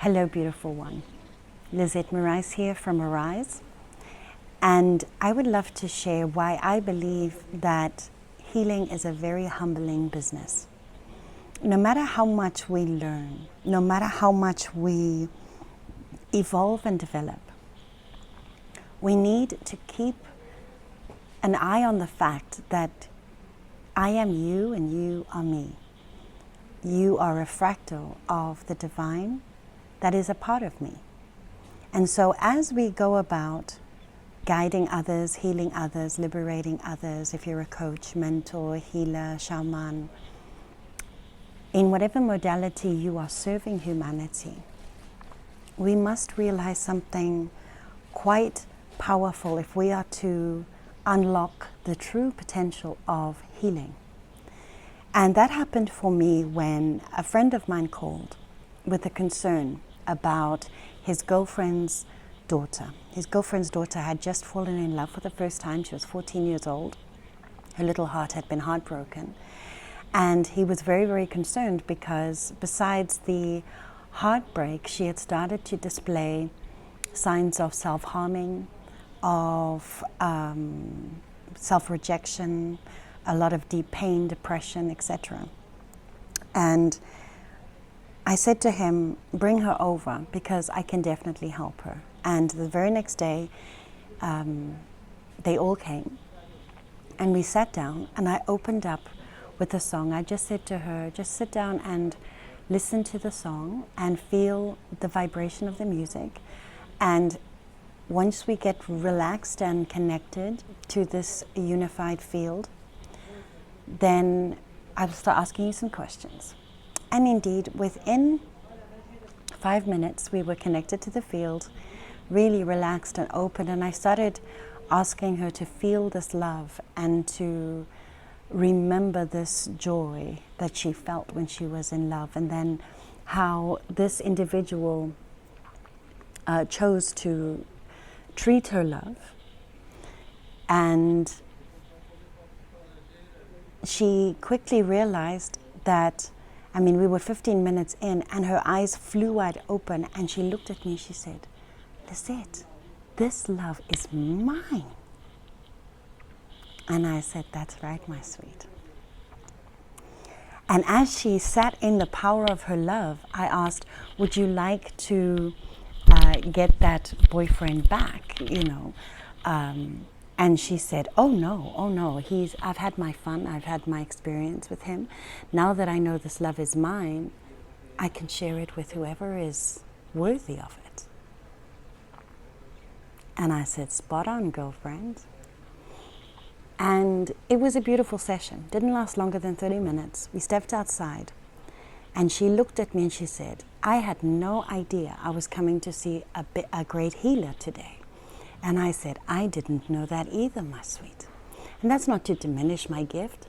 Hello, beautiful one. Lizette Morais here from Arise. And I would love to share why I believe that healing is a very humbling business. No matter how much we learn, no matter how much we evolve and develop, we need to keep an eye on the fact that I am you and you are me. You are a fractal of the divine that is a part of me. And so as we go about guiding others, healing others, liberating others, if you're a coach, mentor, healer, shaman, in whatever modality you are serving humanity, we must realize something quite powerful if we are to unlock the true potential of healing. And that happened for me when a friend of mine called with a concern about his girlfriend's daughter. His girlfriend's daughter had just fallen in love for the first time. She was 14 years old. Her little heart had been heartbroken. And he was very, very concerned because besides the heartbreak, she had started to display signs of self-harming, of self-rejection, a lot of deep pain, depression, etc. And I said to him, bring her over because I can definitely help her. And the very next day, they all came and we sat down and I opened up with a song. I just said to her, just sit down and listen to the song and feel the vibration of the music. And once we get relaxed and connected to this unified field, then I will start asking you some questions. And indeed, within 5 minutes, we were connected to the field, really relaxed and open. And I started asking her to feel this love and to remember this joy that she felt when she was in love. And then how this individual chose to treat her love. And she quickly realized that, we were 15 minutes in and her eyes flew wide open and she looked at me, she said, Lizette, this love is mine. And I said, that's right, my sweet. And as she sat in the power of her love, I asked, would you like to get that boyfriend back, And she said, oh no, I've had my fun, I've had my experience with him. Now that I know this love is mine, I can share it with whoever is worthy of it. And I said, spot on, girlfriend. And it was a beautiful session. Didn't last longer than 30 minutes. We stepped outside and she looked at me and she said, I had no idea I was coming to see a great healer today. And I said, I didn't know that either, my sweet. And that's not to diminish my gift,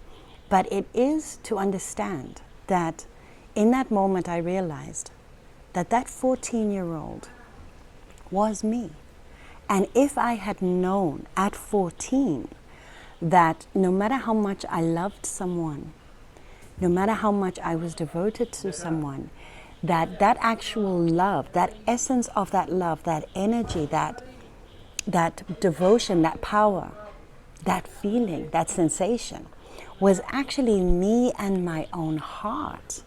but it is to understand that in that moment I realized that that 14-year-old was me. And if I had known at 14 that no matter how much I loved someone, no matter how much I was devoted to someone, that actual love, that essence of that love, that energy, that devotion, that power, that feeling, that sensation was actually me and my own heart.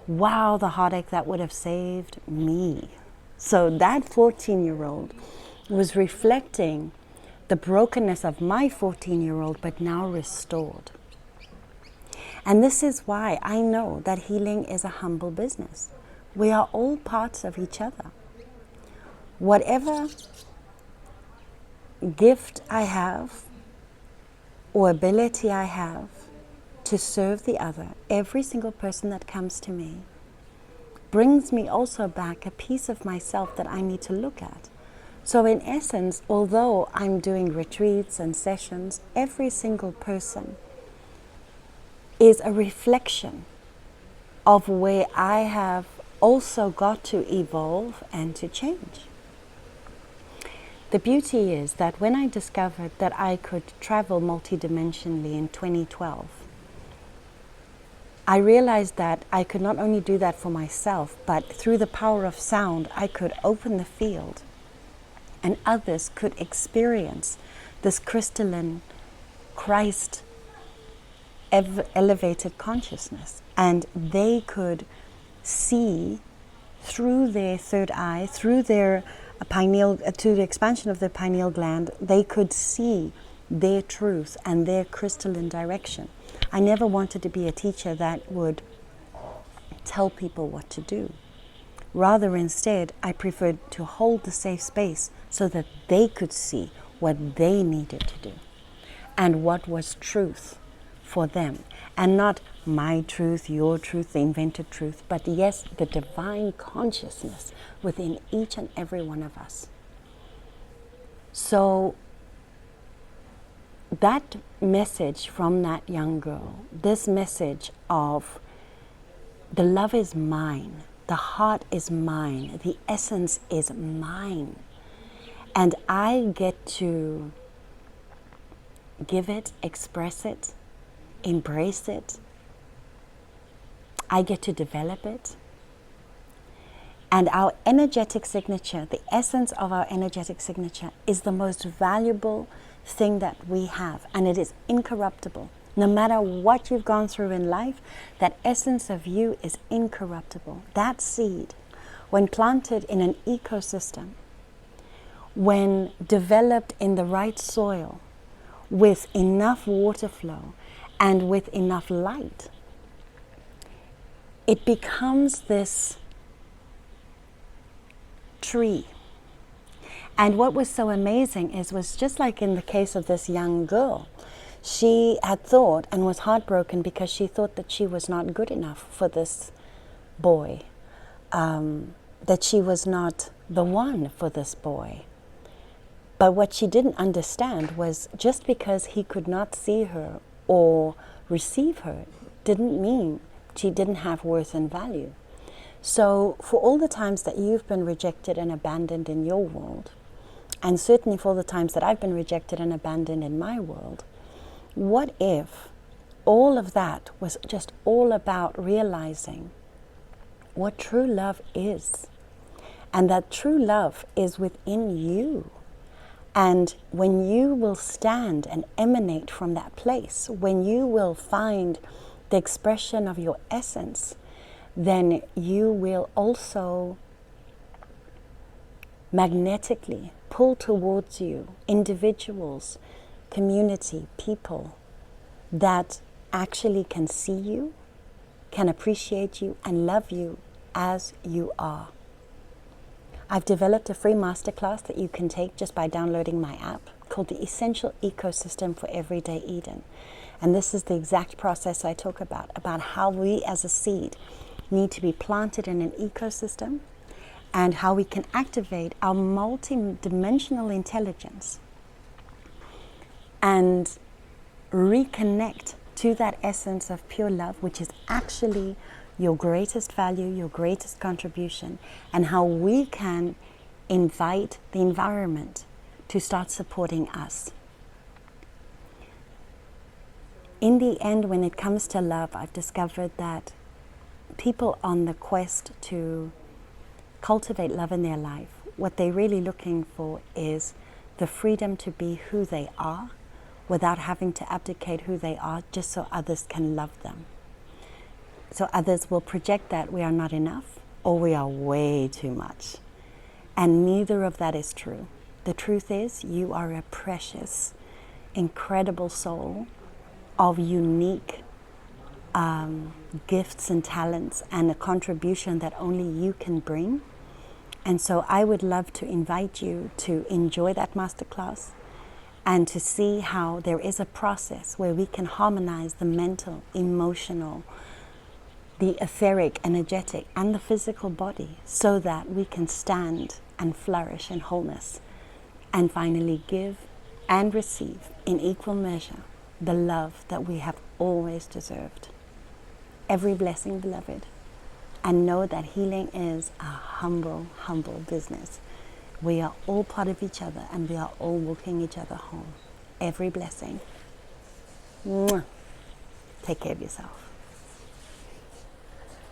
Wow, the heartache that would have saved me. So that 14-year-old was reflecting the brokenness of my 14-year-old, but now restored. And this is why I know that healing is a humble business. We are all parts of each other. Whatever gift I have or ability I have to serve the other, every single person that comes to me brings me also back a piece of myself that I need to look at. So in essence, although I'm doing retreats and sessions, every single person is a reflection of where I have also got to evolve and to change. The beauty is that when I discovered that I could travel multidimensionally in 2012, I realized that I could not only do that for myself, but through the power of sound, I could open the field and others could experience this crystalline Christ elevated consciousness, and they could see through their third eye, through their pineal, to the expansion of the pineal gland, they could see their truth and their crystalline direction. I never wanted to be a teacher that would tell people what to do. Rather, instead, I preferred to hold the safe space so that they could see what they needed to do and what was truth for them. And not my truth, your truth, the invented truth, but yes, the divine consciousness within each and every one of us. So that message from that young girl, this message of the love is mine, the heart is mine, the essence is mine, and I get to give it, express it, embrace it. I get to develop it. And our energetic signature, the essence of our energetic signature, is the most valuable thing that we have, and it is incorruptible. No matter what you've gone through in life, that essence of you is incorruptible. That seed, when planted in an ecosystem, when developed in the right soil, with enough water flow and with enough light, it becomes this tree. And what was so amazing was just like in the case of this young girl, she had thought and was heartbroken because she thought that she was not good enough for this boy, that she was not the one for this boy. But what she didn't understand was just because he could not see her or receive her didn't mean she didn't have worth and value. So for all the times that you've been rejected and abandoned in your world, and certainly for the times that I've been rejected and abandoned in my world, what if all of that was just all about realizing what true love is, and that true love is within you? And when you will stand and emanate from that place, when you will find the expression of your essence, then you will also magnetically pull towards you individuals, community, people that actually can see you, can appreciate you, and love you as you are. I've developed a free masterclass that you can take just by downloading my app called the Essential Ecosystem for Everyday Eden. And this is the exact process I talk about how we as a seed need to be planted in an ecosystem and how we can activate our multi-dimensional intelligence and reconnect to that essence of pure love, which is actually your greatest value, your greatest contribution, and how we can invite the environment to start supporting us. In the end, when it comes to love, I've discovered that people on the quest to cultivate love in their life, what they're really looking for is the freedom to be who they are without having to abdicate who they are just so others can love them. So others will project that we are not enough or we are way too much. And neither of that is true. The truth is, you are a precious, incredible soul of unique gifts and talents and a contribution that only you can bring. And so I would love to invite you to enjoy that masterclass and to see how there is a process where we can harmonize the mental, emotional, the etheric, energetic, and the physical body so that we can stand and flourish in wholeness and finally give and receive in equal measure the love that we have always deserved. Every blessing, beloved. And know that healing is a humble, humble business. We are all part of each other and we are all walking each other home. Every blessing. Mwah. Take care of yourself.